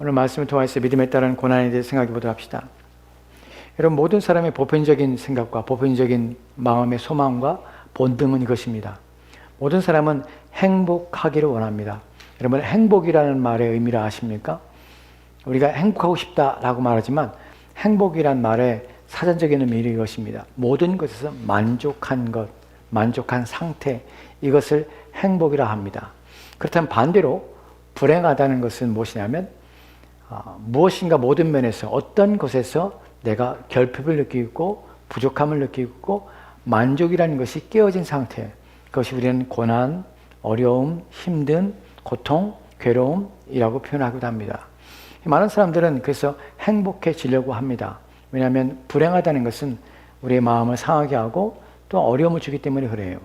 오늘 말씀을 통해서 믿음에 따른 고난에 대해 생각해 보도록 합시다. 여러분, 모든 사람의 보편적인 생각과 보편적인 마음의 소망과 본능은 이것입니다. 모든 사람은 행복하기를 원합니다. 여러분, 행복이라는 말의 의미를 아십니까? 우리가 행복하고 싶다라고 말하지만 행복이란 말의 사전적인 의미는 이것입니다. 모든 것에서 만족한 것, 만족한 상태, 이것을 행복이라 합니다. 그렇다면 반대로 불행하다는 것은 무엇이냐면 무엇인가 모든 면에서 어떤 것에서 내가 결핍을 느끼고 부족함을 느끼고 만족이라는 것이 깨어진 상태, 그것이 우리는 고난, 어려움, 힘든, 고통, 괴로움이라고 표현하기도 합니다. 많은 사람들은 그래서 행복해지려고 합니다. 왜냐하면 불행하다는 것은 우리의 마음을 상하게 하고 또 어려움을 주기 때문에 그래요.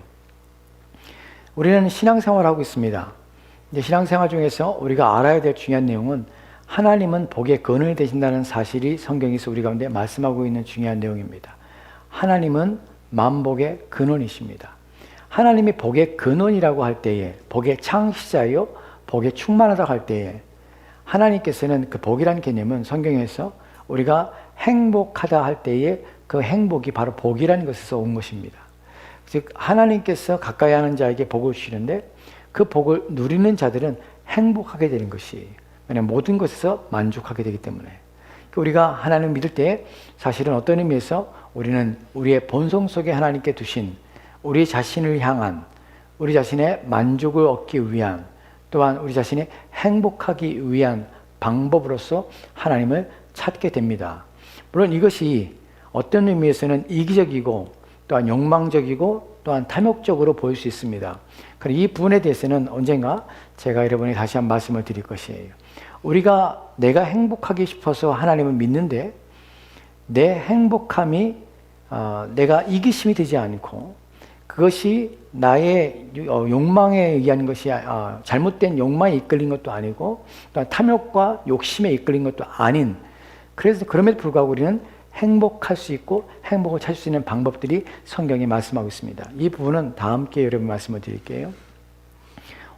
우리는 신앙생활을 하고 있습니다. 이제 신앙생활 중에서 우리가 알아야 될 중요한 내용은 하나님은 복의 근원이 되신다는 사실이 성경에서 우리 가운데 말씀하고 있는 중요한 내용입니다. 하나님은 만복의 근원이십니다. 하나님이 복의 근원이라고 할 때에, 복의 창시자요, 복에 충만하다고 할 때에 하나님께서는 그 복이라는 개념은 성경에서 우리가 행복하다 할 때에 그 행복이 바로 복이라는 것에서 온 것입니다. 즉 하나님께서 가까이 하는 자에게 복을 주시는데 그 복을 누리는 자들은 행복하게 되는 것이, 왜냐하면 모든 것에서 만족하게 되기 때문에. 우리가 하나님을 믿을 때 사실은 어떤 의미에서 우리는 우리의 본성 속에 하나님께 두신 우리 자신을 향한, 우리 자신의 만족을 얻기 위한, 또한 우리 자신이 행복하기 위한 방법으로서 하나님을 찾게 됩니다. 물론 이것이 어떤 의미에서는 이기적이고 또한 욕망적이고 또한 탐욕적으로 보일 수 있습니다. 그리고 이 부분에 대해서는 언젠가 제가 여러분에게 다시 한번 말씀을 드릴 것이에요. 우리가 내가 행복하기 싶어서 하나님을 믿는데 내 행복함이 내가 이기심이 되지 않고 그것이 나의 욕망에 의한 것이 잘못된 욕망에 이끌린 것도 아니고 또한 탐욕과 욕심에 이끌린 것도 아닌, 그래서 그럼에도 불구하고 우리는 행복할 수 있고 행복을 찾을 수 있는 방법들이 성경에 말씀하고 있습니다. 이 부분은 다음 기회에 여러분 말씀을 드릴게요.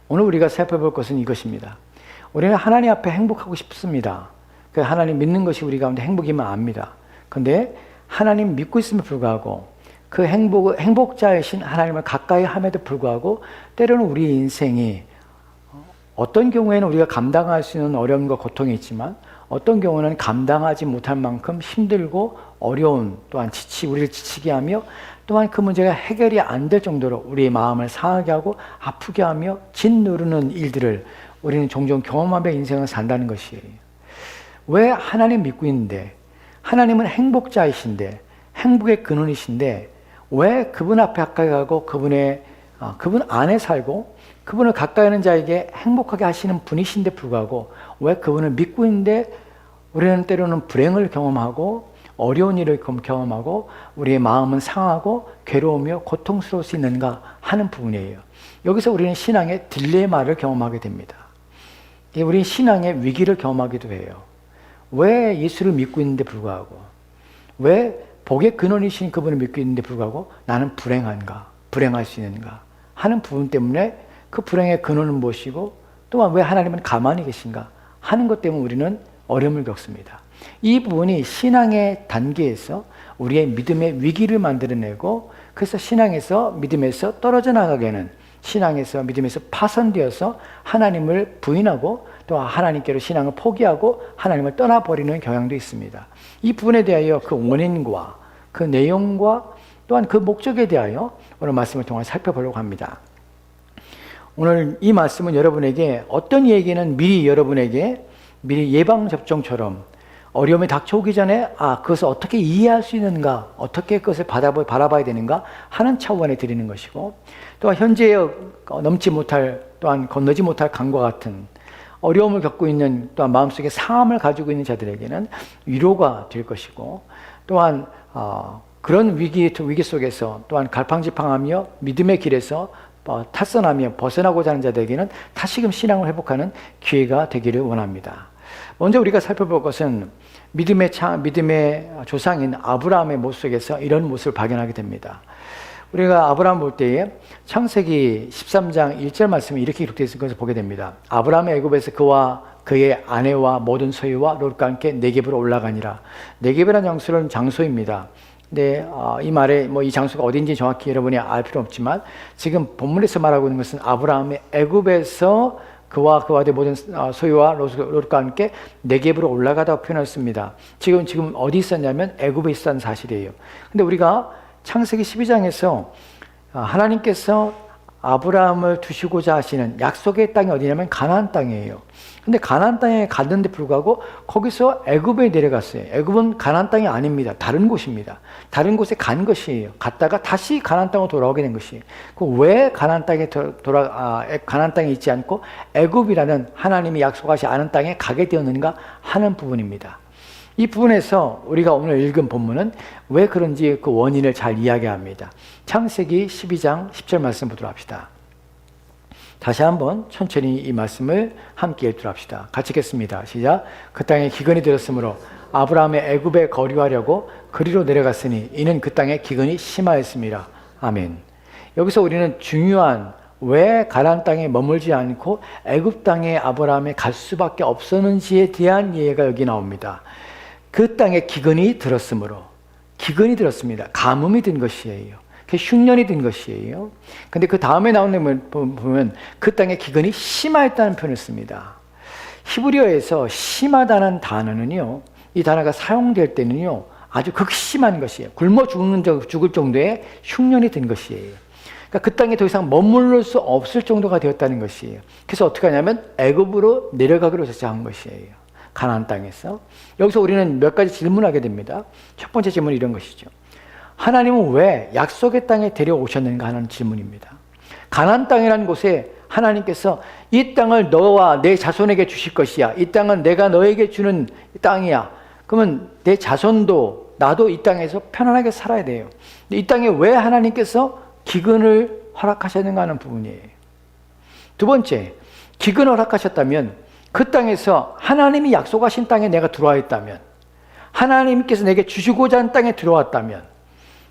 오늘 우리가 살펴볼 것은 이것입니다. 우리는 하나님 앞에 행복하고 싶습니다. 하나님 믿는 것이 우리 가운데 행복이면 압니다. 그런데 하나님 믿고 있음에 불구하고 그 행복자이신 하나님을 가까이 함에도 불구하고 때로는 우리 인생이 어떤 경우에는 우리가 감당할 수 있는 어려움과 고통이 있지만 어떤 경우는 감당하지 못할 만큼 힘들고 어려운, 또한 우리를 지치게 하며 또한 그 문제가 해결이 안 될 정도로 우리의 마음을 상하게 하고 아프게 하며 짓누르는 일들을 우리는 종종 경험하며 인생을 산다는 것이에요. 왜 하나님 믿고 있는데, 하나님은 행복자이신데 행복의 근원이신데 왜 그분 앞에 가까이 가고 그분 안에 살고 그분을 가까이 하는 자에게 행복하게 하시는 분이신데 불구하고 왜 그분을 믿고 있는데 우리는 때로는 불행을 경험하고 어려운 일을 경험하고 우리의 마음은 상하고 괴로우며 고통스러울 수 있는가 하는 부분이에요. 여기서 우리는 신앙의 딜레마를 경험하게 됩니다. 우리 신앙의 위기를 경험하기도 해요. 왜 예수를 믿고 있는데 불구하고, 왜 복의 근원이신 그분을 믿고 있는데 불구하고 나는 불행할 수 있는가 하는 부분 때문에 그 불행의 근원은 무엇이고 또한 왜 하나님은 가만히 계신가 하는 것 때문에 우리는 어려움을 겪습니다. 이 부분이 신앙의 단계에서 우리의 믿음의 위기를 만들어내고 그래서 신앙에서 믿음에서 떨어져 나가게는, 신앙에서 믿음에서 파손되어서 하나님을 부인하고 또 하나님께로 신앙을 포기하고 하나님을 떠나버리는 경향도 있습니다. 이 부분에 대하여 그 원인과 그 내용과 또한 그 목적에 대하여 오늘 말씀을 통해 살펴보려고 합니다. 오늘 이 말씀은 여러분에게 어떤 이야기는 여러분에게 미리 예방접종처럼 어려움이 닥쳐오기 전에 그것을 어떻게 이해할 수 있는가, 어떻게 그것을 바라봐야 되는가 하는 차원에 드리는 것이고, 또한 현재에 넘지 못할, 또한 건너지 못할 강과 같은 어려움을 겪고 있는, 또한 마음속에 상함을 가지고 있는 자들에게는 위로가 될 것이고, 또한 그런 위기 속에서 또한 갈팡질팡하며 믿음의 길에서 탈선하며 벗어나고자 하는 자들에게는 다시금 신앙을 회복하는 기회가 되기를 원합니다. 먼저 우리가 살펴볼 것은 믿음의 조상인 아브라함의 모습 속에서 이런 모습을 발견하게 됩니다. 우리가 아브라함 볼 때에 창세기 13장 1절 말씀이 이렇게 기록되어 있는 것을 보게 됩니다. 아브라함의 애굽에서 그와 그의 아내와 모든 소유와 롯과 함께 네겝으로 올라가니라. 네겝이라는 장소입니다. 근데 이 말에 이 장소가 어딘지 정확히 여러분이 알 필요 없지만 지금 본문에서 말하고 있는 것은 아브라함이 애굽에서 그와 그와의 모든 소유와 롯과 함께 네겝으로 올라가다고 표현했습니다. 지금 어디 있었냐면 애굽에 있었다는 사실이에요. 근데 우리가 창세기 12장에서 하나님께서 아브라함을 두시고자 하시는 약속의 땅이 어디냐면 가나안 땅이에요. 근데 가나안 땅에 갔는데 불구하고 거기서 애굽에 내려갔어요. 애굽은 가나안 땅이 아닙니다. 다른 곳입니다. 다른 곳에 간 것이에요. 갔다가 다시 가나안 땅으로 돌아오게 된 것이에요. 왜 가나안 땅에 가나안 땅에 있지 않고 애굽이라는 하나님이 약속하지 않은 땅에 가게 되었는가 하는 부분입니다. 이 부분에서 우리가 오늘 읽은 본문은 왜 그런지 그 원인을 잘 이야기합니다. 창세기 12장 10절 말씀 보도록 합시다. 다시 한번 천천히 이 말씀을 함께 읽도록 합시다. 같이 읽겠습니다. 시작. 그 땅에 기근이 들었으므로 아브라함의 애굽에 거류하려고 그리로 내려갔으니 이는 그 땅에 기근이 심하였습니다. 아멘. 여기서 우리는 중요한 왜 가나안 땅에 머물지 않고 애굽 땅에 아브라함이 갈 수밖에 없었는지에 대한 이해가 여기 나옵니다. 그 땅에 기근이 들었으므로, 기근이 들었습니다. 가뭄이 든 것이에요. 흉년이 든 것이에요. 근데 그 다음에 나오는 걸 보면 그 땅에 기근이 심하였다는 표현을 씁니다. 히브리어에서 심하다는 단어는요, 이 단어가 사용될 때는요 아주 극심한 것이에요. 굶어 죽을 정도의 흉년이 든 것이에요. 그러니까 그 땅에 더 이상 머물러 수 없을 정도가 되었다는 것이에요. 그래서 어떻게 하냐면 애굽으로 내려가기로 결정한 것이에요. 가나안 땅에서. 여기서 우리는 몇 가지 질문하게 됩니다. 첫 번째 질문은 이런 것이죠. 하나님은 왜 약속의 땅에 데려오셨는가 하는 질문입니다. 가나안 땅이라는 곳에 하나님께서 이 땅을 너와 내 자손에게 주실 것이야. 이 땅은 내가 너에게 주는 땅이야. 그러면 내 자손도 나도 이 땅에서 편안하게 살아야 돼요. 이 땅에 왜 하나님께서 기근을 허락하셨는가 하는 부분이에요. 두 번째, 기근을 허락하셨다면 그 땅에서 하나님이 약속하신 땅에 내가 들어와 있다면, 하나님께서 내게 주시고자 하는 땅에 들어왔다면,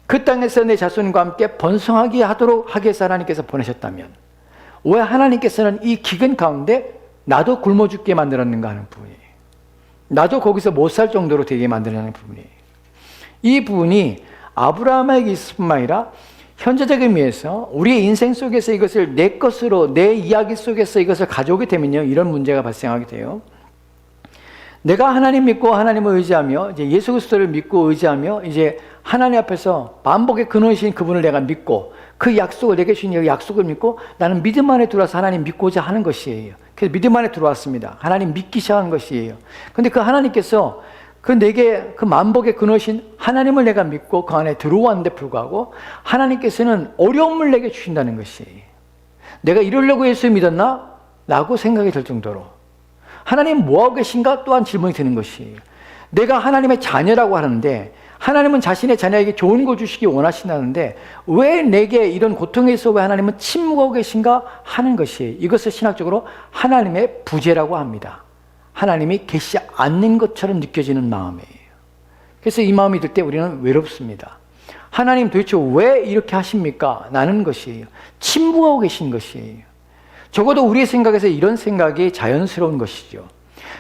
그 땅에서 내 자손과 함께 번성하게 하도록 하기 위해서 하나님께서 보내셨다면 왜 하나님께서는 이 기근 가운데 나도 굶어 죽게 만들었는가 하는 부분이에요. 나도 거기서 못 살 정도로 되게 만들어내는 부분이에요. 이 부분이 아브라함에게 있을 뿐만 아니라 현재적인 의미에서 우리의 인생 속에서 이것을 내 것으로, 내 이야기 속에서 이것을 가져오게 되면요, 이런 문제가 발생하게 돼요. 내가 하나님 믿고 하나님을 의지하며 이제 예수 그리스도를 믿고 의지하며 이제 하나님 앞에서 만복의 근원이신 그분을 내가 믿고 그 약속을 내게 주신 약속을 믿고 나는 믿음 안에 들어와서 하나님 믿고자 하는 것이에요. 그래서 믿음 안에 들어왔습니다. 하나님 믿기 시작한 것이에요. 근데 그 하나님께서 내게 그 만복의 근원이신 하나님을 내가 믿고 그 안에 들어왔는데 불구하고 하나님께서는 어려움을 내게 주신다는 것이에요. 내가 이러려고 예수 믿었나? 라고 생각이 들 정도로 하나님 뭐하고 계신가? 또한 질문이 드는 것이에요. 내가 하나님의 자녀라고 하는데 하나님은 자신의 자녀에게 좋은 걸 주시기 원하신다는데 왜 내게 이런 고통에서 왜 하나님은 침묵하고 계신가 하는 것이에요. 이것을 신학적으로 하나님의 부재라고 합니다. 하나님이 계시지 않는 것처럼 느껴지는 마음이에요. 그래서 이 마음이 들 때 우리는 외롭습니다. 하나님 도대체 왜 이렇게 하십니까? 라는 것이에요. 침묵하고 계신 것이에요. 적어도 우리의 생각에서 이런 생각이 자연스러운 것이죠.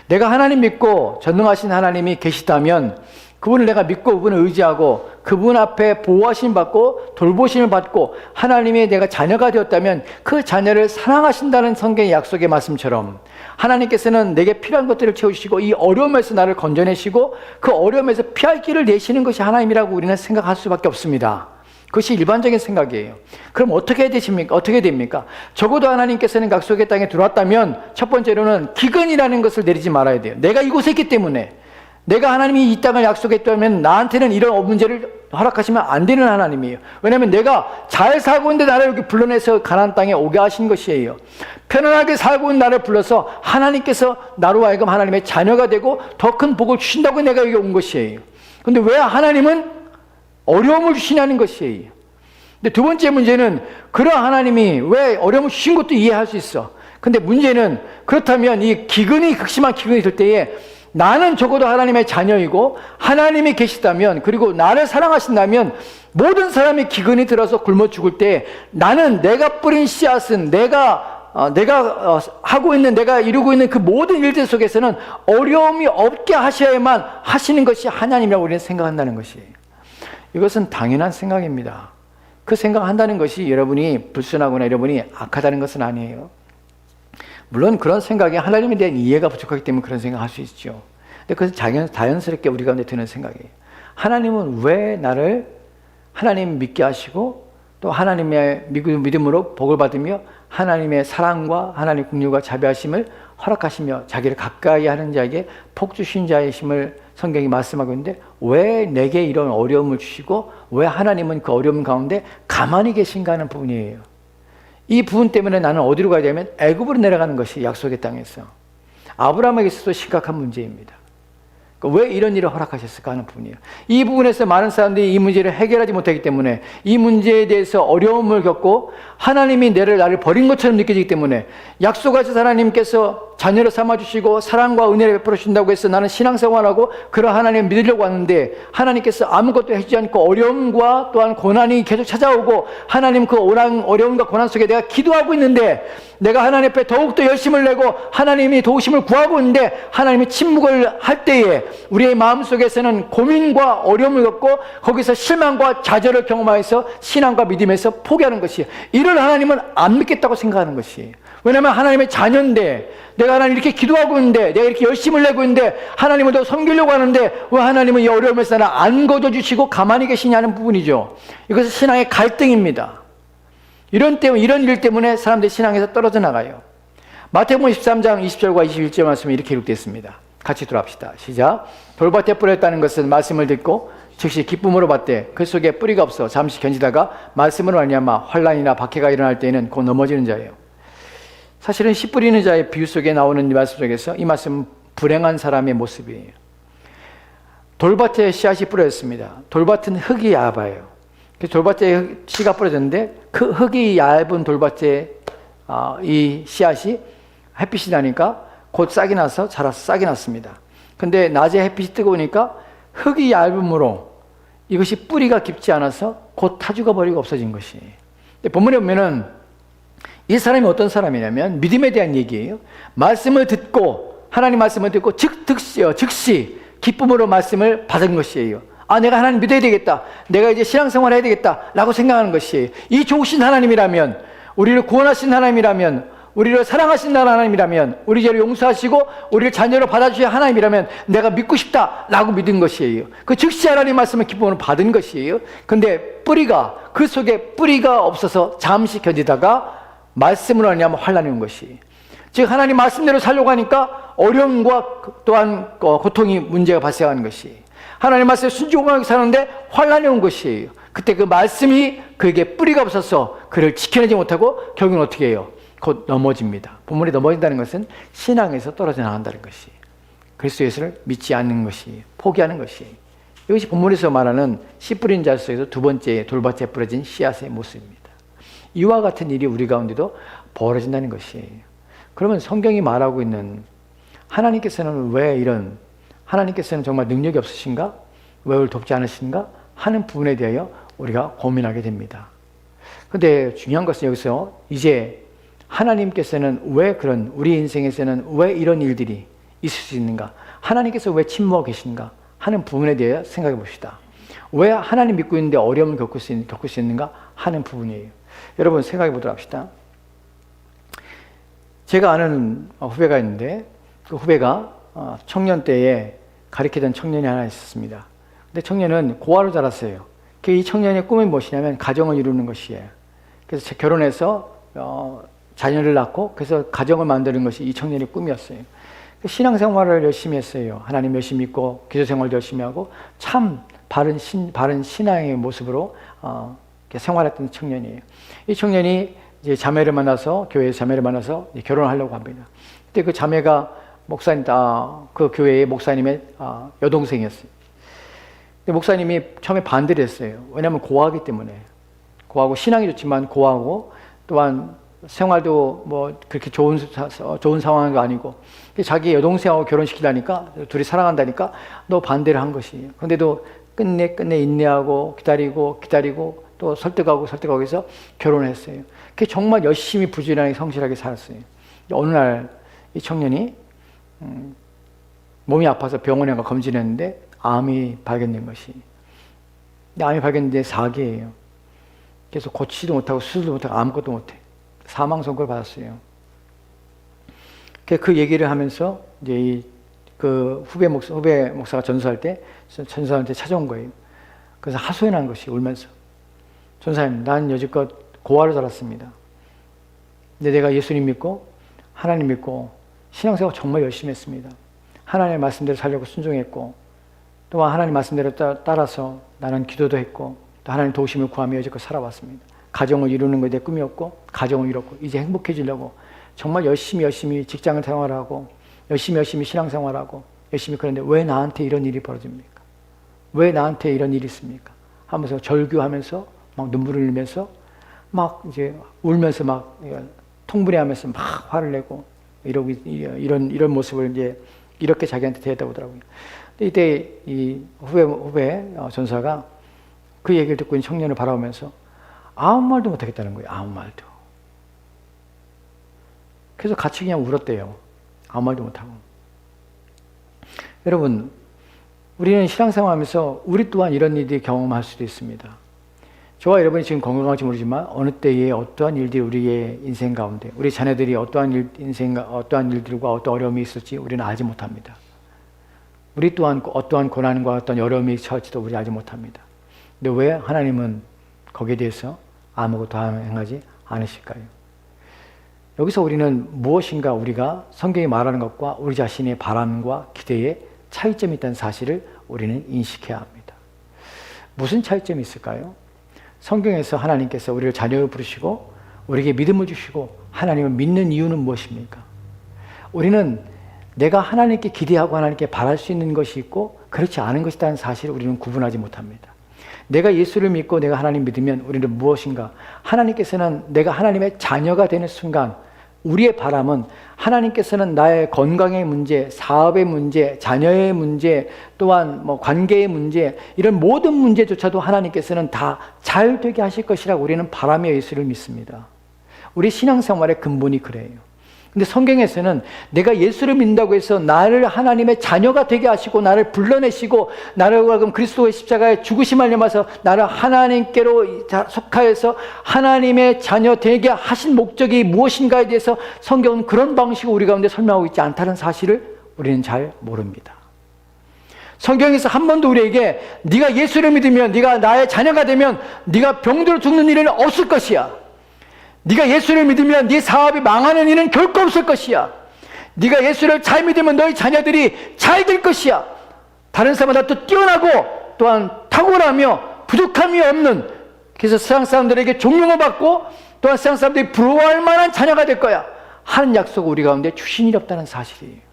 내가 하나님 믿고 전능하신 하나님이 계시다면 그분을 내가 믿고 그분을 의지하고 그분 앞에 보호하심 받고 돌보심을 받고 하나님의 내가 자녀가 되었다면 그 자녀를 사랑하신다는 성경의 약속의 말씀처럼 하나님께서는 내게 필요한 것들을 채우시고 이 어려움에서 나를 건져내시고 그 어려움에서 피할 길을 내시는 것이 하나님이라고 우리는 생각할 수밖에 없습니다. 그것이 일반적인 생각이에요. 그럼 어떻게 됩니까? 적어도 하나님께서는 약속의 땅에 들어왔다면 첫 번째로는 기근이라는 것을 내리지 말아야 돼요. 내가 이곳에 있기 때문에 내가 하나님이 이 땅을 약속했다면 나한테는 이런 문제를 허락하시면 안 되는 하나님이에요. 왜냐하면 내가 잘 살고 있는데 나를 여기 불러내서 가나안 땅에 오게 하신 것이에요. 편안하게 살고 있는 나를 불러서 하나님께서 나로 하여금 하나님의 자녀가 되고 더 큰 복을 주신다고 내가 여기 온 것이에요. 그런데 왜 하나님은 어려움을 주시냐는 것이에요. 근데 두 번째 문제는 그런 하나님이 왜 어려움을 주신 것도 이해할 수 있어. 근데 문제는 그렇다면 이 극심한 기근이 들 때에 나는 적어도 하나님의 자녀이고 하나님이 계시다면 그리고 나를 사랑하신다면 모든 사람이 기근이 들어서 굶어 죽을 때 나는 내가 뿌린 씨앗은 내가 내가 하고 있는, 내가 이루고 있는 그 모든 일들 속에서는 어려움이 없게 하셔야만 하시는 것이 하나님이라고 우리는 생각한다는 것이에요. 이것은 당연한 생각입니다. 그 생각한다는 것이 여러분이 불순하거나 여러분이 악하다는 것은 아니에요. 물론 그런 생각이 하나님에 대한 이해가 부족하기 때문에 그런 생각할 수 있죠. 근데 그것은 자연스럽게 우리 가운데 드는 생각이에요. 하나님은 왜 나를 하나님 믿게 하시고 또 하나님의 믿음으로 복을 받으며 하나님의 사랑과 하나님의 긍휼과 자비하심을 허락하시며 자기를 가까이 하는 자에게 복 주신 자이심을 성경이 말씀하고 있는데 왜 내게 이런 어려움을 주시고 왜 하나님은 그 어려움 가운데 가만히 계신가 하는 부분이에요. 이 부분 때문에 나는 어디로 가야 되냐면 애굽으로 내려가는 것이 약속의 땅에서 아브라함에게 있어서 심각한 문제입니다. 왜 이런 일을 허락하셨을까 하는 부분이에요. 이 부분에서 많은 사람들이 이 문제를 해결하지 못하기 때문에 이 문제에 대해서 어려움을 겪고 하나님이 나를 버린 것처럼 느껴지기 때문에 약속하신 하나님께서 자녀를 삼아주시고 사랑과 은혜를 베풀어 주신다고 해서 나는 신앙생활하고 그런 하나님을 믿으려고 하는데 하나님께서 아무것도 해주지 않고 어려움과 또한 고난이 계속 찾아오고 하나님 그 어려움과 고난 속에 내가 기도하고 있는데 내가 하나님 앞에 더욱더 열심을 내고 하나님이 도우심을 구하고 있는데 하나님이 침묵을 할 때에 우리의 마음속에서는 고민과 어려움을 겪고 거기서 실망과 좌절을 경험하여서 신앙과 믿음에서 포기하는 것이에요. 이를 하나님은 안 믿겠다고 생각하는 것이에요. 왜냐하면 하나님의 자녀인데 내가 하나님 이렇게 기도하고 있는데 내가 이렇게 열심을 내고 있는데 하나님을 더 섬기려고 하는데 왜 하나님은 이 어려움에서 나를 안 거둬주시고 가만히 계시냐는 부분이죠. 이것은 신앙의 갈등입니다. 이런 일 때문에 사람들이 신앙에서 떨어져 나가요. 마태복음 13장 20절과 21절 말씀에 이렇게 기록되어 있습니다. 같이 들어갑시다. 시작. 돌밭에 뿌렸다는 것은 말씀을 듣고 즉시 기쁨으로 받되 그 속에 뿌리가 없어 잠시 견지다가 말씀으로 말미암아 환난이나 박해가 일어날 때에는 곧 넘어지는 자예요. 사실은 씨 뿌리는 자의 비유 속에 나오는 이 말씀 속에서 이 말씀은 불행한 사람의 모습이에요. 돌밭에 씨앗이 뿌려졌습니다. 돌밭은 흙이 얇아요. 그래서 돌밭에 씨가 뿌려졌는데 그 흙이 얇은 돌밭에 이 씨앗이 햇빛이 나니까 곧 싹이 나서 자라서 싹이 났습니다. 근데 낮에 햇빛이 뜨거우니까 흙이 얇음으로 이것이 뿌리가 깊지 않아서 곧 타 죽어버리고 없어진 것이에요. 본문에 보면은 이 사람이 어떤 사람이냐면 믿음에 대한 얘기예요. 말씀을 듣고 하나님 말씀을 듣고 즉시 기쁨으로 말씀을 받은 것이에요. 내가 하나님 믿어야 되겠다. 내가 이제 신앙생활 해야 되겠다. 라고 생각하는 것이에요. 이 좋으신 하나님이라면, 우리를 구원하신 하나님이라면, 우리를 사랑하신 하나님이라면, 우리 죄를 용서하시고 우리를 자녀로 받아주신 하나님이라면 내가 믿고 싶다. 라고 믿은 것이에요. 그 즉시 하나님 말씀을 기쁨으로 받은 것이에요. 근데 그 속에 뿌리가 없어서 잠시 견디다가 말씀으로 하냐면 환난이 온 것이. 즉 하나님 말씀대로 살려고 하니까 어려움과 또한 고통이 문제가 발생하는 것이. 하나님 말씀에 순종하게 사는데 환난이 온 것이에요. 그때 그 말씀이 그에게 뿌리가 없어서 그를 지켜내지 못하고 결국은 어떻게 해요? 곧 넘어집니다. 본문에 넘어진다는 것은 신앙에서 떨어져 나간다는 것이. 그리스도 예수를 믿지 않는 것이, 포기하는 것이. 이것이 본문에서 말하는 씨 뿌린 자 속에서 두 번째 돌밭에 뿌려진 씨앗의 모습입니다. 이와 같은 일이 우리 가운데도 벌어진다는 것이에요. 그러면 성경이 말하고 있는 하나님께서는 하나님께서는 정말 능력이 없으신가? 왜 우리를 돕지 않으신가? 하는 부분에 대하여 우리가 고민하게 됩니다. 그런데 중요한 것은 여기서 이제 하나님께서는 우리 인생에서는 왜 이런 일들이 있을 수 있는가? 하나님께서 왜 침묵하고 계신가? 하는 부분에 대해 생각해 봅시다. 왜 하나님 믿고 있는데 어려움을 겪을 수 있는가? 하는 부분이에요. 여러분 생각해 보도록 합시다. 제가 아는 후배가 있는데 그 후배가 청년 때에 가르치던 청년이 하나 있었습니다. 근데 청년은 고아로 자랐어요. 이 청년의 꿈이 무엇이냐면 가정을 이루는 것이에요. 그래서 결혼해서 자녀를 낳고 그래서 가정을 만드는 것이 이 청년의 꿈이었어요. 신앙생활을 열심히 했어요. 하나님 열심히 믿고 기도생활도 열심히 하고 참 바른 신앙의 모습으로 생활했던 청년이에요. 이 청년이 이제 교회에서 자매를 만나서 결혼을 하려고 합니다. 그때 그 자매가 그 교회의 목사님의 여동생이었어요. 근데 목사님이 처음에 반대를 했어요. 왜냐하면 고아하기 때문에. 고아하고 신앙이 좋지만 고아하고 또한 생활도 그렇게 좋은 상황이 아니고 자기 여동생하고 결혼시키려니까 둘이 사랑한다니까 너 반대를 한 것이에요. 그런데도 끝내 인내하고 기다리고 또 설득하고 해서 결혼을 했어요. 그 정말 열심히 부지런하게 성실하게 살았어요. 어느 날 이 청년이 몸이 아파서 병원에 가 검진했는데 암이 발견된 것이. 근데 암이 발견된 4기예요. 그래서 고치지도 못하고 수술도 못하고 아무것도 못해. 사망 선고를 받았어요. 그 얘기를 하면서 이제 그 후배 목사가 전수할 때 전사한테 찾아온 거예요. 그래서 하소연한 것이 울면서, 전사님, 난 여지껏 고아를 자랐습니다. 근데 내가 예수님 믿고 하나님 믿고 신앙생활 정말 열심히 했습니다. 하나님의 말씀대로 살려고 순종했고, 또한 하나님 말씀대로 따라서 나는 기도도 했고, 또 하나님 도우심을 구하며 여지껏 살아왔습니다. 가정을 이루는 것이 내 꿈이었고, 가정을 이뤘고, 이제 행복해지려고 정말 열심히 직장을 생활하고, 열심히 신앙생활하고, 열심히. 그런데 왜 나한테 이런 일이 벌어집니까? 왜 나한테 이런 일이 있습니까? 하면서 절규하면서 막 눈물을 흘리면서 막 이제 울면서 막 통분해하면서 막 화를 내고 이러고 이런 모습을 이제 이렇게 자기한테 대했다고 하더라고요. 이때 이 후배 전사가 그 얘기를 듣고 있는 청년을 바라보면서 아무 말도 못하겠다는 거예요. 아무 말도. 그래서 같이 그냥 울었대요. 아무 말도 못하고. 여러분, 우리는 신앙생활하면서 우리 또한 이런 일들이 경험할 수도 있습니다. 저와 여러분이 지금 건강할지 모르지만 어느 때에 어떠한 일들이 우리의 인생 가운데, 우리 자녀들이 어떠한 일들과 어떤 어려움이 있을지 우리는 알지 못합니다. 우리 또한 어떠한 고난과 어떤 어려움이 처할지도 우리 알지 못합니다. 근데 왜 하나님은 거기에 대해서 아무것도 행하지 않으실까요? 여기서 우리는 무엇인가 우리가 성경이 말하는 것과 우리 자신의 바람과 기대에 차이점이 있다는 사실을 우리는 인식해야 합니다. 무슨 차이점이 있을까요? 성경에서 하나님께서 우리를 자녀로 부르시고 우리에게 믿음을 주시고 하나님을 믿는 이유는 무엇입니까? 우리는 내가 하나님께 기대하고 하나님께 바랄 수 있는 것이 있고 그렇지 않은 것이 있다는 사실을 우리는 구분하지 못합니다. 내가 예수를 믿고 내가 하나님 믿으면 우리는 무엇인가? 하나님께서는 내가 하나님의 자녀가 되는 순간 우리의 바람은 하나님께서는 나의 건강의 문제, 사업의 문제, 자녀의 문제, 또한 관계의 문제, 이런 모든 문제조차도 하나님께서는 다 잘 되게 하실 것이라고 우리는 바라며 예수를 믿습니다. 우리 신앙생활의 근본이 그래요. 근데 성경에서는 내가 예수를 믿는다고 해서 나를 하나님의 자녀가 되게 하시고 나를 불러내시고 나를 그리스도의 십자가에 죽으심 알려마서 나를 하나님께로 속하여서 하나님의 자녀 되게 하신 목적이 무엇인가에 대해서 성경은 그런 방식으로 우리 가운데 설명하고 있지 않다는 사실을 우리는 잘 모릅니다. 성경에서 한 번도 우리에게 네가 예수를 믿으면 네가 나의 자녀가 되면 네가 병들어 죽는 일은 없을 것이야. 네가 예수를 믿으면 네 사업이 망하는 일은 결코 없을 것이야. 네가 예수를 잘 믿으면 너희 자녀들이 잘 될 것이야. 다른 사람보다 또 뛰어나고 또한 탁월하며 부족함이 없는, 그래서 세상 사람들에게 존경을 받고 또한 세상 사람들이 부러워할 만한 자녀가 될 거야 하는 약속을 우리 가운데 주신 일이 없다는 사실이에요.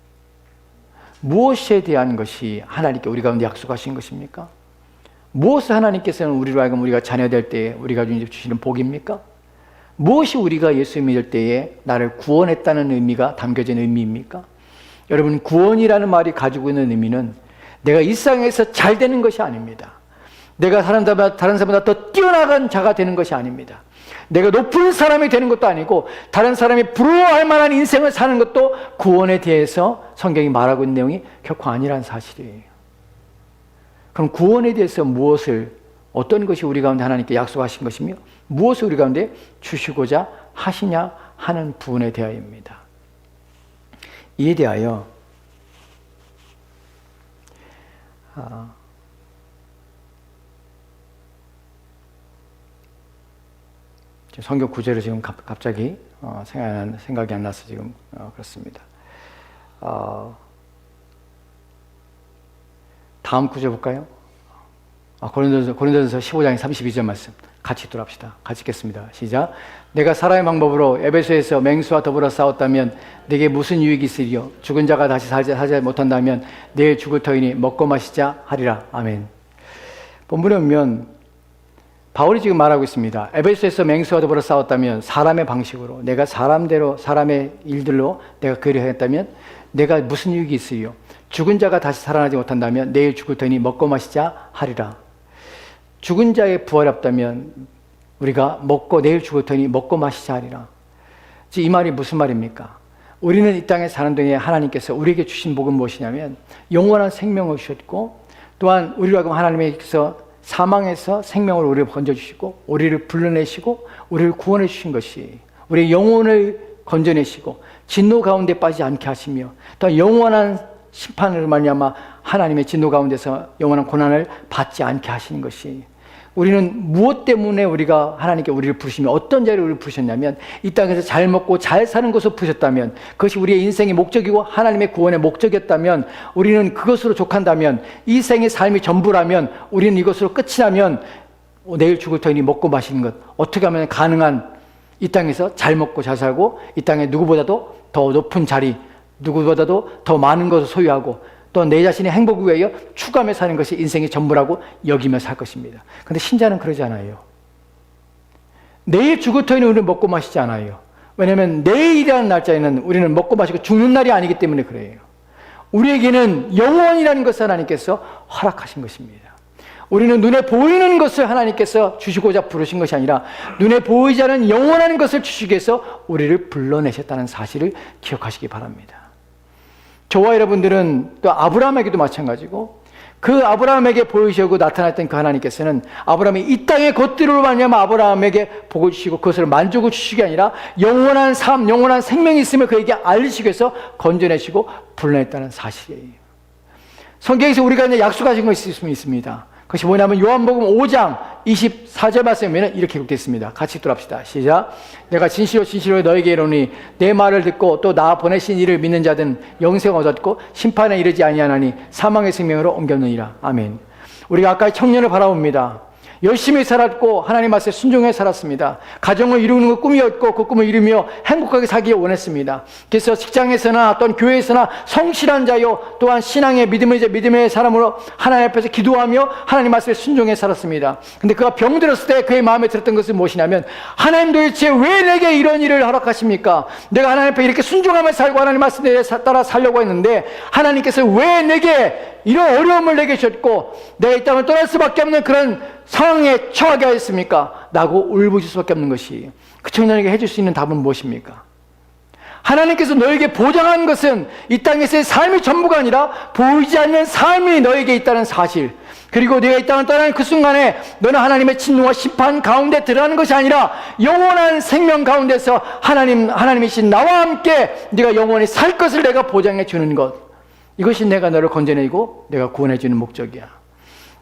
무엇에 대한 것이 하나님께 우리 가운데 약속하신 것입니까? 무엇을 하나님께서는 우리로 하여금 우리가 자녀 될 때에 우리가 주시는 복입니까? 무엇이 우리가 예수 믿을 때에 나를 구원했다는 의미가 담겨진 의미입니까? 여러분, 구원이라는 말이 가지고 있는 의미는 내가 이 세상에서 잘 되는 것이 아닙니다. 내가 다른 사람보다 더 뛰어나간 자가 되는 것이 아닙니다. 내가 높은 사람이 되는 것도 아니고 다른 사람이 부러워할 만한 인생을 사는 것도 구원에 대해서 성경이 말하고 있는 내용이 결코 아니라는 사실이에요. 그럼 구원에 대해서 어떤 것이 우리 가운데 하나님께 약속하신 것이며 무엇을 우리 가운데 주시고자 하시냐 하는 부분에 대하여입니다. 이에 대하여 성경 구절을 지금 갑자기 생각이 안 나서 지금 그렇습니다. 다음 구절 볼까요? 고린도전서 15장 32절 말씀 같이 읽도록합시다. 같이 읽겠습니다. 시작. 내가 사람의 방법으로 에베소에서 맹수와 더불어 싸웠다면 내게 무슨 유익이 있으리요? 죽은 자가 다시 살지 못한다면 내일 죽을 터이니 먹고 마시자 하리라. 아멘. 본문에 보면 바울이 지금 말하고 있습니다. 에베소에서 맹수와 더불어 싸웠다면 사람의 방식으로 내가 사람의 일들로 내가 그리 했다면 내가 무슨 유익이 있으리요? 죽은 자가 다시 살아나지 못한다면 내일 죽을 터이니 먹고 마시자 하리라. 죽은 자의 부활이 없다면 우리가 먹고 내일 죽을 터니 먹고 마시자 하리라. 이 말이 무슨 말입니까? 우리는 이 땅에 사는 동안에 하나님께서 우리에게 주신 복은 무엇이냐면 영원한 생명을 주셨고, 또한 우리로 하여금 하나님께서 사망에서 생명을 우리를 건져주시고 우리를 불러내시고 우리를 구원해 주신 것이 우리의 영혼을 건져내시고 진노 가운데 빠지지 않게 하시며, 또 영원한 심판으로 말미암아 하나님의 진노 가운데서 영원한 고난을 받지 않게 하시는 것이, 우리는 무엇 때문에 우리가 하나님께 우리를 부르시며 어떤 자리로 우리를 부르셨냐면 이 땅에서 잘 먹고 잘 사는 것을 부르셨다면, 그것이 우리의 인생의 목적이고 하나님의 구원의 목적이었다면, 우리는 그것으로 족한다면, 이 생의 삶이 전부라면, 우리는 이것으로 끝이 나면 내일 죽을 터이니 먹고 마시는 것, 어떻게 하면 가능한 이 땅에서 잘 먹고 잘 살고 이 땅에 누구보다도 더 높은 자리, 누구보다도 더 많은 것을 소유하고 또 내 자신의 행복을 위하여 추구하며 사는 것이 인생의 전부라고 여기며 살 것입니다. 그런데 신자는 그러지 않아요. 내일 죽을 터이는 우리는 먹고 마시지 않아요. 왜냐하면 내일이라는 날짜에는 우리는 먹고 마시고 죽는 날이 아니기 때문에 그래요. 우리에게는 영원이라는 것을 하나님께서 허락하신 것입니다. 우리는 눈에 보이는 것을 하나님께서 주시고자 부르신 것이 아니라 눈에 보이지 않는 영원한 것을 주시기 위해서 우리를 불러내셨다는 사실을 기억하시기 바랍니다. 저와 여러분들은 또 아브라함에게도 마찬가지고, 그 아브라함에게 보이시고 나타났던 그 하나님께서는 아브라함이 이 땅의 것들로 말미암아 아브라함에게 복을 주시고 그것을 만족을 주시기 아니라 영원한 삶, 영원한 생명이 있음을 그에게 알리시기 위해서 건져내시고 불러냈다는 사실이에요. 성경에서 우리가 이제 약속하신 것이 있습니다. 그것이 뭐냐면 요한복음 5장 24절 말씀에 보면 이렇게 기록됐습니다. 같이 읽도록 시작. 내가 진실로 진실로 너에게 이르노니 내 말을 듣고 또 나 보내신 이를 믿는 자든 영생을 얻었고 심판에 이르지 아니하나니 사망의 생명으로 옮겼느니라. 아멘. 우리가 아까 청년을 바라봅니다. 열심히 살았고 하나님 앞에 순종해 살았습니다. 가정을 이루는 것 꿈이었고 그 꿈을 이루며 행복하게 살기 원했습니다. 그래서 직장에서나 어떤 교회에서나 성실한 자요, 또한 신앙의 믿음의 사람으로 하나님 앞에서 기도하며 하나님 앞에 순종해 살았습니다. 근데 그가 병들었을 때 그의 마음에 들었던 것은 무엇이냐면, 하나님 도대체 왜 내게 이런 일을 허락하십니까? 내가 하나님 앞에 이렇게 순종하며 살고 하나님 말씀에 따라 살려고 했는데 하나님께서 왜 내게 이런 어려움을 내게 주셨고 내가 이 땅을 떠날 수밖에 없는 그런 상황에 처하게 하였습니까? 라고 울부짖을 수밖에 없는 것이, 그 청년에게 해줄 수 있는 답은 무엇입니까? 하나님께서 너에게 보장한 것은 이 땅에서의 삶이 전부가 아니라 보이지 않는 삶이 너에게 있다는 사실, 그리고 네가 이 땅을 떠나는 그 순간에 너는 하나님의 진노와 심판 가운데 들어가는 것이 아니라 영원한 생명 가운데서 하나님이신 나와 함께 네가 영원히 살 것을 내가 보장해 주는 것, 이것이 내가 너를 건져내고 내가 구원해 주는 목적이야.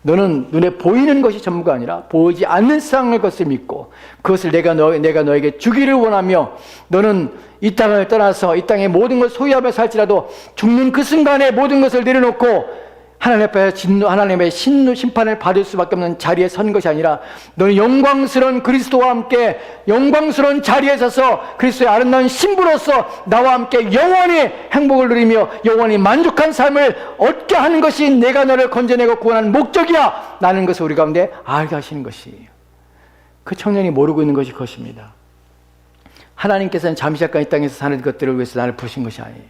너는 눈에 보이는 것이 전부가 아니라 보이지 않는 세상의 것을 믿고 그것을 내가 너에게 주기를 원하며, 너는 이 땅을 떠나서 이 땅의 모든 것을 소유하며 살지라도 죽는 그 순간에 모든 것을 내려놓고 하나님 앞에 하나님의 심판을 받을 수밖에 없는 자리에 선 것이 아니라, 너는 영광스러운 그리스도와 함께 영광스러운 자리에 서서 그리스도의 아름다운 신부로서 나와 함께 영원히 행복을 누리며 영원히 만족한 삶을 얻게 하는 것이 내가 너를 건져내고 구원하는 목적이야 라는 것을 우리 가운데 알게 하시는 것이에요. 그 청년이 모르고 있는 것이 그것입니다. 하나님께서는 잠시 잠깐 이 땅에서 사는 것들을 위해서 나를 부르신 것이 아니에요.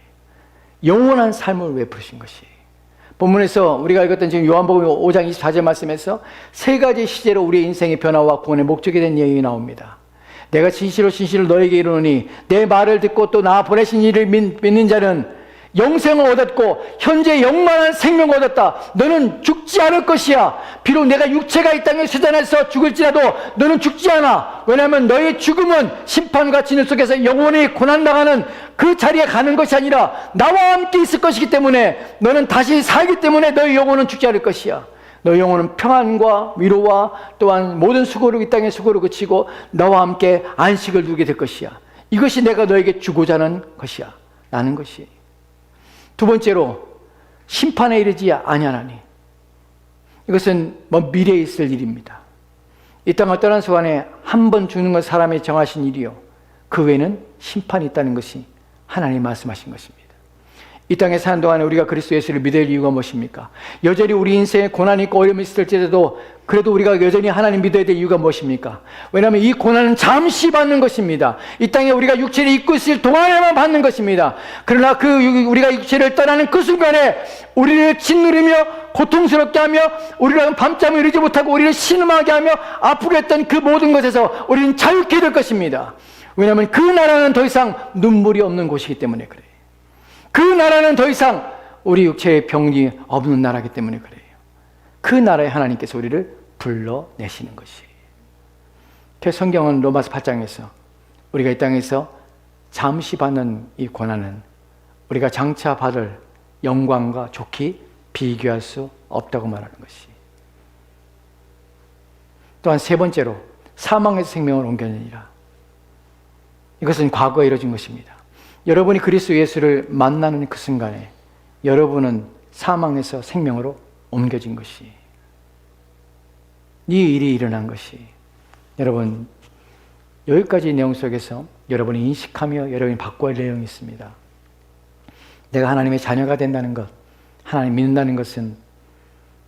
영원한 삶을 위해 부르신 것이에요. 본문에서 우리가 읽었던 지금 요한복음 5장 24절 말씀에서 세 가지 시제로 우리의 인생의 변화와 구원의 목적에 대한 얘기가 나옵니다. 내가 진실로 너에게 이르노니 내 말을 듣고 또 나 보내신 이를 믿는 자는 영생을 얻었고 현재 영원한 생명을 얻었다. 너는 죽지 않을 것이야. 비록 내가 육체가 이 땅에 쇠잔해서 죽을지라도 너는 죽지 않아. 왜냐하면 너의 죽음은 심판과 진노 속에서 영원히 고난당하는 그 자리에 가는 것이 아니라 나와 함께 있을 것이기 때문에 너는 다시 살기 때문에 너의 영혼은 죽지 않을 것이야. 너의 영혼은 평안과 위로와 또한 모든 수고를 이 땅의 수고를 그치고 나와 함께 안식을 누리게 될 것이야. 이것이 내가 너에게 주고자 하는 것이야 라는 것이. 두 번째로, 심판에 이르지 아니하나니, 이것은 미래에 있을 일입니다. 이 땅을 떠난 순간에 한 번 죽는 건 사람이 정하신 일이요, 그 외에는 심판이 있다는 것이 하나님이 말씀하신 것입니다. 이 땅에 사는 동안에 우리가 그리스도 예수를 믿을 이유가 무엇입니까? 여전히 우리 인생에 고난이 있고 어려움이 있을 때도 그래도 우리가 여전히 하나님 믿어야 될 이유가 무엇입니까? 왜냐하면 이 고난은 잠시 받는 것입니다. 이 땅에 우리가 육체를 입고 있을 동안에만 받는 것입니다. 그러나 우리가 육체를 떠나는 그 순간에 우리를 짓누르며 고통스럽게 하며 우리를 밤잠을 이루지 못하고 우리를 신음하게 하며 아프게 했던 그 모든 것에서 우리는 자유케 될 것입니다. 왜냐하면 그 나라는 더 이상 눈물이 없는 곳이기 때문에 그래요. 그 나라는 더 이상 우리 육체의 병이 없는 나라이기 때문에 그래요. 그 나라에 하나님께서 우리를 불러내시는 것이에요. 그래서 성경은 로마서 8장에서 우리가 이 땅에서 잠시 받는 이 고난은 우리가 장차 받을 영광과 좋게 비교할 수 없다고 말하는 것이. 또한 세 번째로 사망에서 생명을 옮겨내니라. 이것은 과거에 이루어진 것입니다. 여러분이 그리스도 예수를 만나는 그 순간에 여러분은 사망에서 생명으로 옮겨진 것이, 이 일이 일어난 것이, 여러분 여기까지 내용 속에서 여러분이 인식하며 여러분이 바꿔야 할 내용이 있습니다. 내가 하나님의 자녀가 된다는 것, 하나님 믿는다는 것은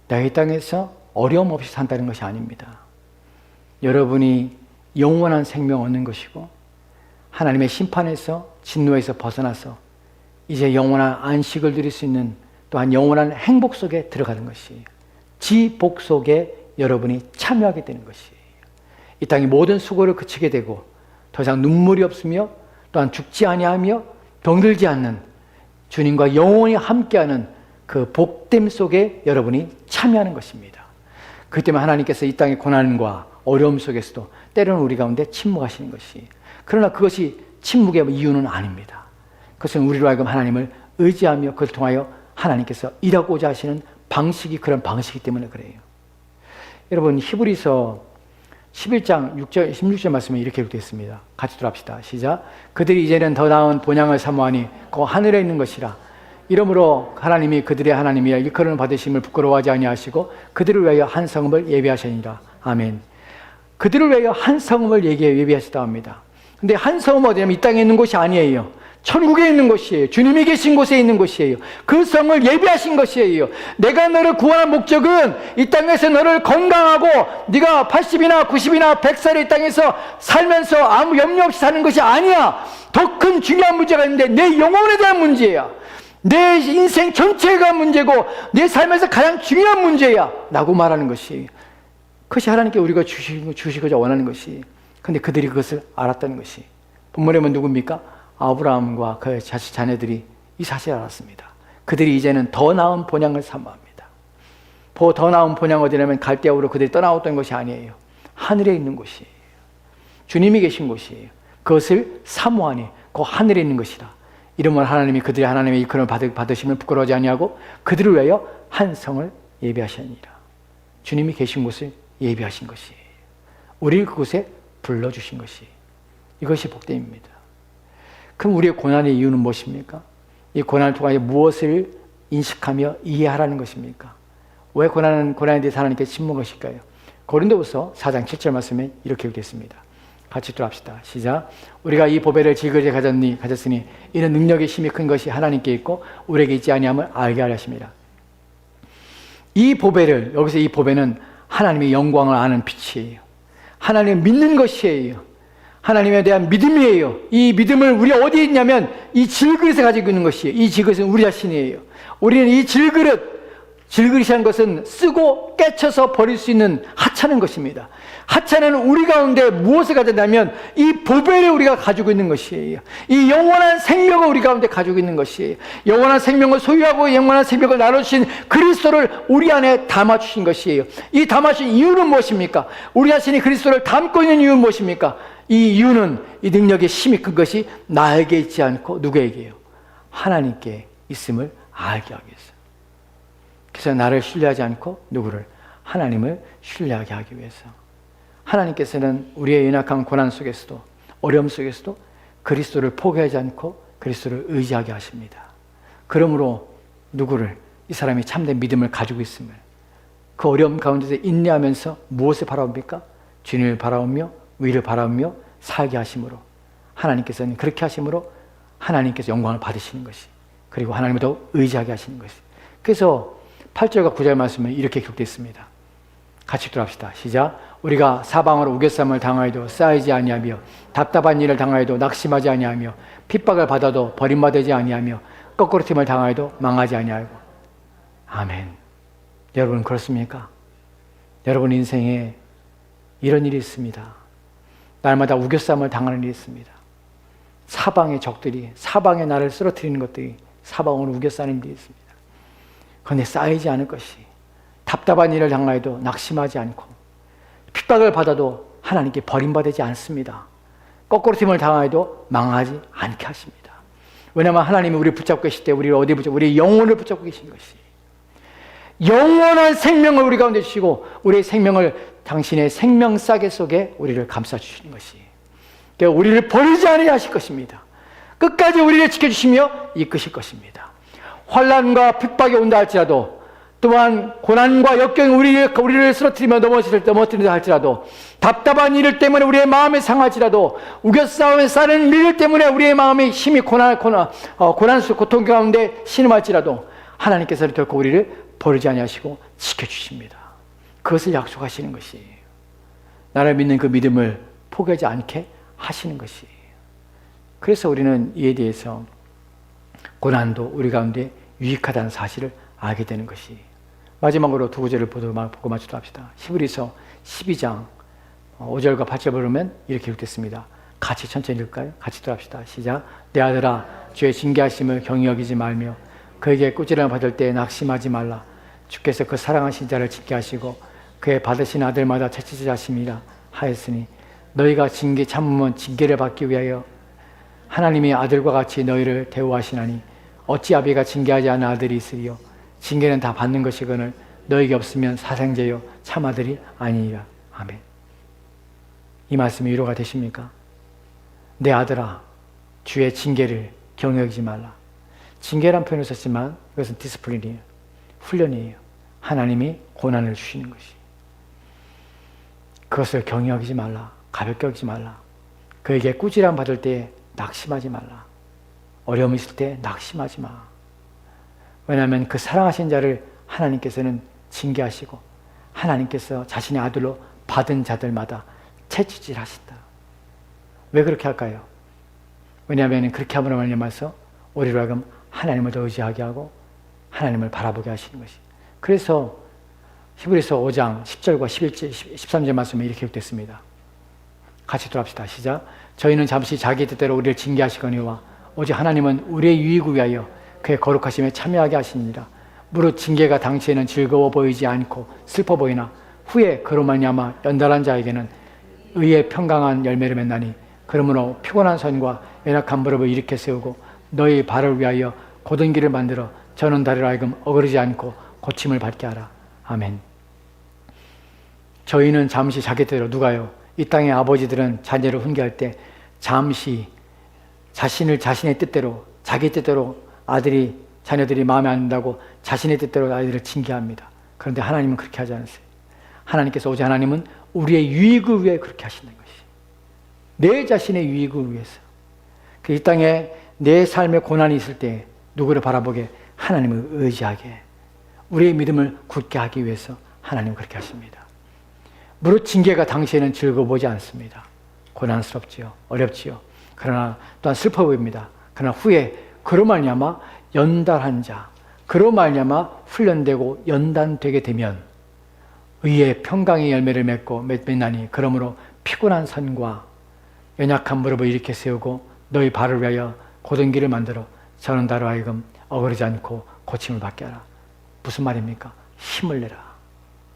내가 이 땅에서 어려움 없이 산다는 것이 아닙니다. 여러분이 영원한 생명을 얻는 것이고 하나님의 심판에서 진노에서 벗어나서 이제 영원한 안식을 누릴 수 있는, 또한 영원한 행복 속에 들어가는 것이, 지복 속에 여러분이 참여하게 되는 것이에요. 이 땅의 모든 수고를 그치게 되고 더 이상 눈물이 없으며 또한 죽지 아니하며 병들지 않는 주님과 영원히 함께하는 그 복됨 속에 여러분이 참여하는 것입니다. 그렇기 때문에 하나님께서 이 땅의 고난과 어려움 속에서도 때로는 우리 가운데 침묵하시는 것이, 그러나 그것이 침묵의 이유는 아닙니다. 그것은 우리로 하여금 하나님을 의지하며 그것을 통하여 하나님께서 일하고자 하시는 방식이 그런 방식이기 때문에 그래요. 여러분 히브리서 11장 6절, 16절 말씀에 이렇게 기록되어 있습니다. 같이 들어갑시다. 시작. 그들이 이제는 더 나은 본향을 사모하니 그 하늘에 있는 것이라. 이러므로 하나님이 그들의 하나님이라 일컬음을 받으심을 부끄러워하지 아니하시고 그들을 위하여 한 성읍을 예비하시니라. 아멘. 그들을 위하여 한 성읍을 예비하시다 합니다. 근데 한 성읍은 어디냐면 이 땅에 있는 곳이 아니에요. 천국에 있는 곳이에요. 주님이 계신 곳에 있는 곳이에요. 그 성을 예비하신 것이에요. 내가 너를 구원한 목적은 이 땅에서 너를 건강하고 네가 80이나 90이나 100살의 이 땅에서 살면서 아무 염려 없이 사는 것이 아니야. 더 큰 중요한 문제가 있는데 내 영혼에 대한 문제야. 내 인생 전체가 문제고 내 삶에서 가장 중요한 문제야 라고 말하는 것이, 그것이 하나님께 우리가 주시고자 원하는 것이. 그런데 그들이 그것을 알았다는 것이, 본문에 보면 누굽니까? 아브라함과 그의 자녀들이 이 사실을 알았습니다. 그들이 이제는 더 나은 본향을 사모합니다. 더 나은 본향 어디냐면 갈대아우로 그들이 떠나왔던 것이 아니에요. 하늘에 있는 곳이에요. 주님이 계신 곳이에요. 그것을 사모하니 그 하늘에 있는 것이다. 이러면 하나님이 그들이 하나님의 일컬음을 받으시면 부끄러워하지 아니하고 그들을 위하여 한 성을 예비하시니라. 주님이 계신 곳을 예비하신 것이에요. 우리를 그곳에 불러주신 것이, 이것이 복됨입니다. 그럼 우리의 고난의 이유는 무엇입니까? 이 고난을 통하여 무엇을 인식하며 이해하라는 것입니까? 왜 고난에 대해서 하나님께 침묵하실까요? 고린도후서 4장 7절 말씀에 이렇게 되어 있습니다. 같이 들어갑시다. 시작. 우리가 이 보배를 질그릇에 가졌으니 이는 능력의 힘이 큰 것이 하나님께 있고 우리에게 있지 아니함을 알게 하려 하심이라. 이 보배를, 여기서 이 보배는 하나님의 영광을 아는 빛이에요. 하나님을 믿는 것이에요. 하나님에 대한 믿음이에요. 이 믿음을 우리 어디에 있냐면 이 질그릇에 가지고 있는 것이에요. 이 질그릇은 우리 자신이에요. 우리는 이 질그릇이라는 것은 쓰고 깨쳐서 버릴 수 있는 하찮은 것입니다. 하찮은 우리 가운데 무엇을 가졌냐면 이 보배를 우리가 가지고 있는 것이에요. 이 영원한 생명을 우리 가운데 가지고 있는 것이에요. 영원한 생명을 소유하고 영원한 생명을 나눠주신 그리스도를 우리 안에 담아주신 것이에요. 이 담아주신 이유는 무엇입니까? 우리 자신이 그리스도를 담고 있는 이유는 무엇입니까? 이 이유는 이 능력의 힘이 큰 것이 나에게 있지 않고 누구에게요? 하나님께 있음을 알게 하기 위해서. 그래서 나를 신뢰하지 않고 누구를? 하나님을 신뢰하게 하기 위해서. 하나님께서는 우리의 연약한 고난 속에서도 어려움 속에서도 그리스도를 포기하지 않고 그리스도를 의지하게 하십니다. 그러므로 누구를? 이 사람이 참된 믿음을 가지고 있음을, 그 어려움 가운데서 인내하면서 무엇을 바라옵니까? 주님을 바라오며 위를 바라오며 살게 하심으로, 하나님께서는 그렇게 하심으로 하나님께서 영광을 받으시는 것이, 그리고 하나님을 더 의지하게 하시는 것이에요. 그래서 8절과 9절 말씀은 이렇게 기록되어 있습니다. 같이 들어갑시다. 시작. 우리가 사방으로 우겨쌈을 당하여도 쌓이지 아니하며 답답한 일을 당하여도 낙심하지 아니하며 핍박을 받아도 버림받지 아니하며 거꾸로 틈을 당하여도 망하지 아니하고. 아멘. 여러분 그렇습니까? 여러분 인생에 이런 일이 있습니다. 날마다 우겨쌈을 당하는 일이 있습니다. 사방의 적들이, 사방의 나를 쓰러뜨리는 것들이 사방으로 우겨싸는 일이 있습니다. 그런데 쌓이지 않을 것이, 답답한 일을 당하여도 낙심하지 않고 핍박을 받아도 하나님께 버림받지 않습니다. 거꾸로 틈을 당하여도 망하지 않게 하십니다. 왜냐하면 하나님이 우리를 붙잡고 계실 때 우리를 어디 붙잡고, 우리의 영혼을 붙잡고 계신 것이, 영원한 생명을 우리 가운데 주시고 우리의 생명을 당신의 생명 싸개 속에 우리를 감싸 주시는 것이, 그러니까 우리를 버리지 않으려 하실 것입니다. 끝까지 우리를 지켜주시며 이끄실 것입니다. 환난과 핍박이 온다 할지라도, 또한 고난과 역경이 우리를 쓰러뜨리며 넘어뜨린다 할지라도, 답답한 일 때문에 우리의 마음이 상할지라도, 우겨싸움에 싸는 일 때문에 우리의 마음이 힘이 고난스럽고 고통 가운데 신음할지라도 하나님께서는 결코 우리를 버리지 아니하시고 지켜주십니다. 그것을 약속하시는 것이에요. 나를 믿는 그 믿음을 포기하지 않게 하시는 것이에요. 그래서 우리는 이에 대해서 고난도 우리 가운데 유익하다는 사실을 알게 되는 것이. 마지막으로 두 구절을 보고 마치도록 합시다. 히브리서 12장 5절과 8절 보면 이렇게 기록됐습니다. 같이 천천히 읽을까요? 같이 들어갑시다. 시작. 내 아들아, 주의 징계하심을 경히 여기지 말며 그에게 꾸지람을 받을 때 낙심하지 말라. 주께서 그 사랑하신 자를 징계하시고 그의 받으신 아들마다 채찍질 하심이라 하였으니 너희가 참으면 징계를 받기 위하여 하나님의 아들과 같이 너희를 대우하시나니 어찌 아비가 징계하지 않은 아들이 있으리요. 징계는 다 받는 것이거늘 너희에게 없으면 사생제요 참 아들이 아니니라. 아멘. 이 말씀이 위로가 되십니까? 내 아들아, 주의 징계를 경히 여기지 말라. 징계란 표현을 썼지만 이것은 디스플린이에요. 훈련이에요. 하나님이 고난을 주시는 것이. 그것을 경히 여기지 말라. 가볍게 여기지 말라. 그에게 꾸지람 받을 때 낙심하지 말라. 어려움이 있을 때 낙심하지 마. 왜냐하면 그 사랑하신 자를 하나님께서는 징계하시고 하나님께서 자신의 아들로 받은 자들마다 채찍질 하신다. 왜 그렇게 할까요? 왜냐하면 그렇게 함으로 말미암아서 우리로 하여금 하나님을 더 의지하게 하고 하나님을 바라보게 하시는 것이. 그래서 히브리서 5장 10절과 11절, 13절 말씀에 이렇게 기록됐습니다. 같이 돌아갑시다. 시작. 저희는 잠시 자기 뜻대로 우리를 징계하시거니와 오직 하나님은 우리의 유익을 위하여 그의 거룩하심에 참여하게 하시니라. 무릇 징계가 당시에는 즐거워 보이지 않고 슬퍼 보이나 후에 그로 말미암아 연달한 자에게는 의의 평강한 열매를 맺나니 그러므로 피곤한 손과 연약한 무릎을 일으켜 세우고 너희 발을 위하여 곧은 길을 만들어 저는 다리로 하여금 어그러지 않고 고침을 받게 하라. 아멘. 저희는 잠시 자기 뜻대로, 누가요? 이 땅의 아버지들은 자녀를 훈계할 때 잠시 자신의 뜻대로, 자기 뜻대로 자녀들이 마음에 안 든다고 자신의 뜻대로 아이들을 징계합니다. 그런데 하나님은 그렇게 하지 않으세요. 하나님께서 오직 하나님은 우리의 유익을 위해 그렇게 하시는 것이. 내 자신의 유익을 위해서. 이 땅에 내 삶에 고난이 있을 때 누구를 바라보게? 하나님을 의지하게, 우리의 믿음을 굳게 하기 위해서 하나님은 그렇게 하십니다. 무릇 징계가 당시에는 즐거워 보지 않습니다. 고난스럽지요. 어렵지요. 그러나 또한 슬퍼 보입니다. 그러나 후에 그로 말미암아 연단한 자, 그로 말미암아 훈련되고 연단되게 되면 의의 평강의 열매를 맺나니 그러므로 피곤한 손과 연약한 무릎을 일으켜 세우고 너희 발을 위하여 곧은 길을 만들어 저는 다로 하여금 어그러지 않고 고침을 받게 하라. 무슨 말입니까? 힘을 내라.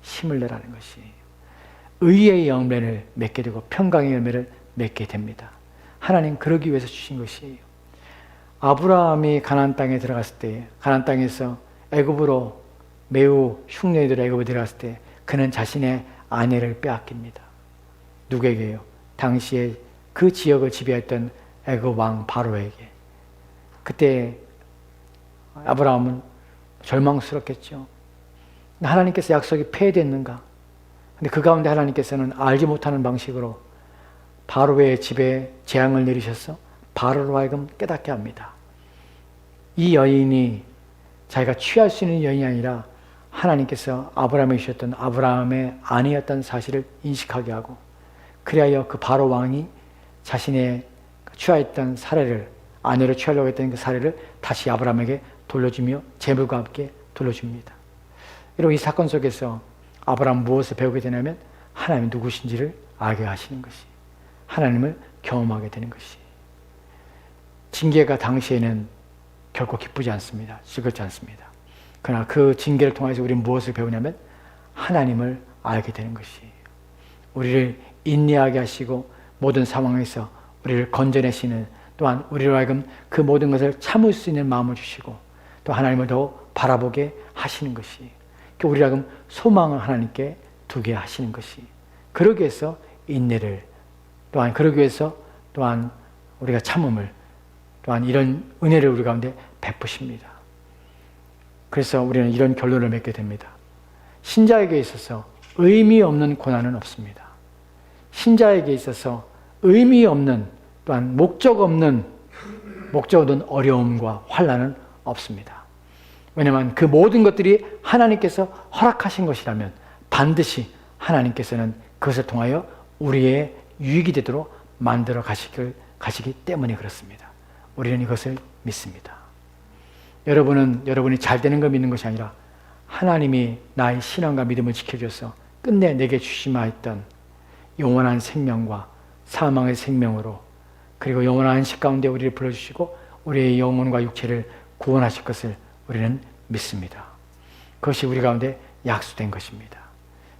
힘을 내라는 것이 의의 열매를 맺게 되고 평강의 열매를 맺게 됩니다. 하나님 그러기 위해서 주신 것이에요. 아브라함이 가나안 땅에 들어갔을 때, 가나안 땅에서 애굽으로 매우 흉년이 들어 애굽에 들어갔을 때 그는 자신의 아내를 빼앗깁니다. 누구에게요? 당시에 그 지역을 지배했던 애굽 왕 바로에게. 그때 아브라함은 절망스럽겠죠. 하나님께서 약속이 폐해됐는가? 근데 그 가운데 하나님께서는 알지 못하는 방식으로 바로의 집에 재앙을 내리셔서 바로로 하여금 깨닫게 합니다. 이 여인이 자기가 취할 수 있는 여인이 아니라 하나님께서 아브라함에게 주셨던 아브라함의 아내였던 사실을 인식하게 하고, 그리하여 그 바로 왕이 자신의 취하였던 사례를, 아내로 취하려고 했던 그 사례를 다시 아브라함에게 돌려주며 재물과 함께 돌려줍니다. 여러분, 이 사건 속에서 아브라함은 무엇을 배우게 되냐면 하나님이 누구신지를 알게 하시는 것이, 하나님을 경험하게 되는 것이. 징계가 당시에는 결코 기쁘지 않습니다. 즐겁지 않습니다. 그러나 그 징계를 통해서 우리는 무엇을 배우냐면 하나님을 알게 되는 것이, 우리를 인내하게 하시고 모든 상황에서 우리를 건져내시는, 또한 우리로 하여금 그 모든 것을 참을 수 있는 마음을 주시고 또 하나님을 더 바라보게 하시는 것이, 우리로 하여금 소망을 하나님께 두게 하시는 것이, 그러기 위해서 인내를, 또한 그러기 위해서 또한 우리가 참음을, 또한 이런 은혜를 우리 가운데 베푸십니다. 그래서 우리는 이런 결론을 맺게 됩니다. 신자에게 있어서 의미 없는 고난은 없습니다. 신자에게 있어서 의미 없는, 또한 목적 없는 어려움과 환난은 없습니다. 왜냐하면 그 모든 것들이 하나님께서 허락하신 것이라면 반드시 하나님께서는 그것을 통하여 우리의 유익이 되도록 만들어 가시기 때문에 그렇습니다. 우리는 이것을 믿습니다. 여러분은 여러분이 잘 되는 걸 믿는 것이 아니라 하나님이 나의 신앙과 믿음을 지켜줘서 끝내 내게 주시마했던 영원한 생명과 사망의 생명으로, 그리고 영원한 안식 가운데 우리를 불러주시고 우리의 영혼과 육체를 구원하실 것을 우리는 믿습니다. 그것이 우리 가운데 약속된 것입니다.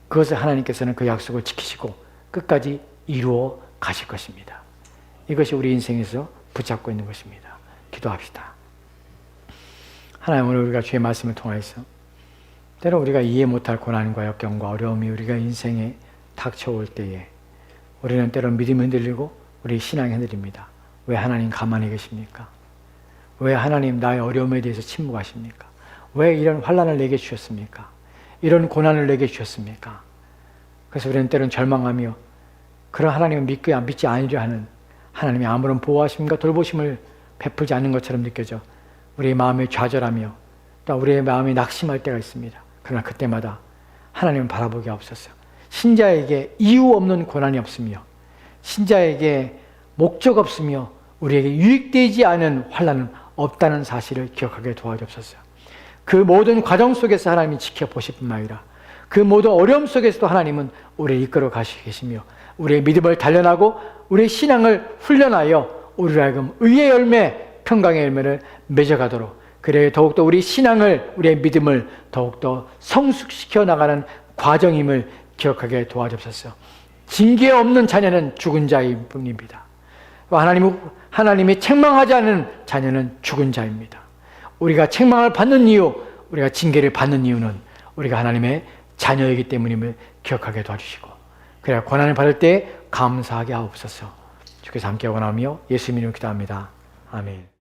그것을 하나님께서는 그 약속을 지키시고 끝까지 이루어 가실 것입니다. 이것이 우리 인생에서 붙잡고 있는 것입니다. 기도합시다. 하나님, 오늘 우리가 주의 말씀을 통해서 때로 우리가 이해 못할 고난과 역경과 어려움이 우리가 인생에 닥쳐올 때에 우리는 때로 믿음이 흔들리고 우리 신앙이 흔들립니다. 왜 하나님 가만히 계십니까? 왜 하나님 나의 어려움에 대해서 침묵하십니까? 왜 이런 환난을 내게 주셨습니까? 이런 고난을 내게 주셨습니까? 그래서 우리는 때로는 절망하며 그런 하나님을 믿지 않으려 하는, 하나님이 아무런 보호하심과 돌보심을 베풀지 않는 것처럼 느껴져 우리의 마음이 좌절하며 또 우리의 마음이 낙심할 때가 있습니다. 그러나 그때마다 하나님을 바라보게 하옵소서. 신자에게 이유 없는 고난이 없으며 신자에게 목적 없으며 우리에게 유익되지 않은 환난은 없다는 사실을 기억하게 도와주옵소서. 그 모든 과정 속에서 하나님이 지켜보실 뿐만 아니라 그 모든 어려움 속에서도 하나님은 우리를 이끌어 가시고 계시며 우리의 믿음을 단련하고 우리의 신앙을 훈련하여 우리로 하여금 의의 열매, 평강의 열매를 맺어가도록, 그래 더욱더 우리 신앙을, 우리의 믿음을 더욱더 성숙시켜 나가는 과정임을 기억하게 도와주옵소서. 징계 없는 자녀는 죽은 자일 뿐입니다. 하나님이 책망하지 않은 자녀는 죽은 자입니다. 우리가 책망을 받는 이유, 우리가 징계를 받는 이유는 우리가 하나님의 자녀이기 때문임을 기억하게 도와주시고, 그래야 고난을 받을 때 감사하게 하옵소서. 주께서 함께 원하며 예수 이름으로 기도합니다. 아멘.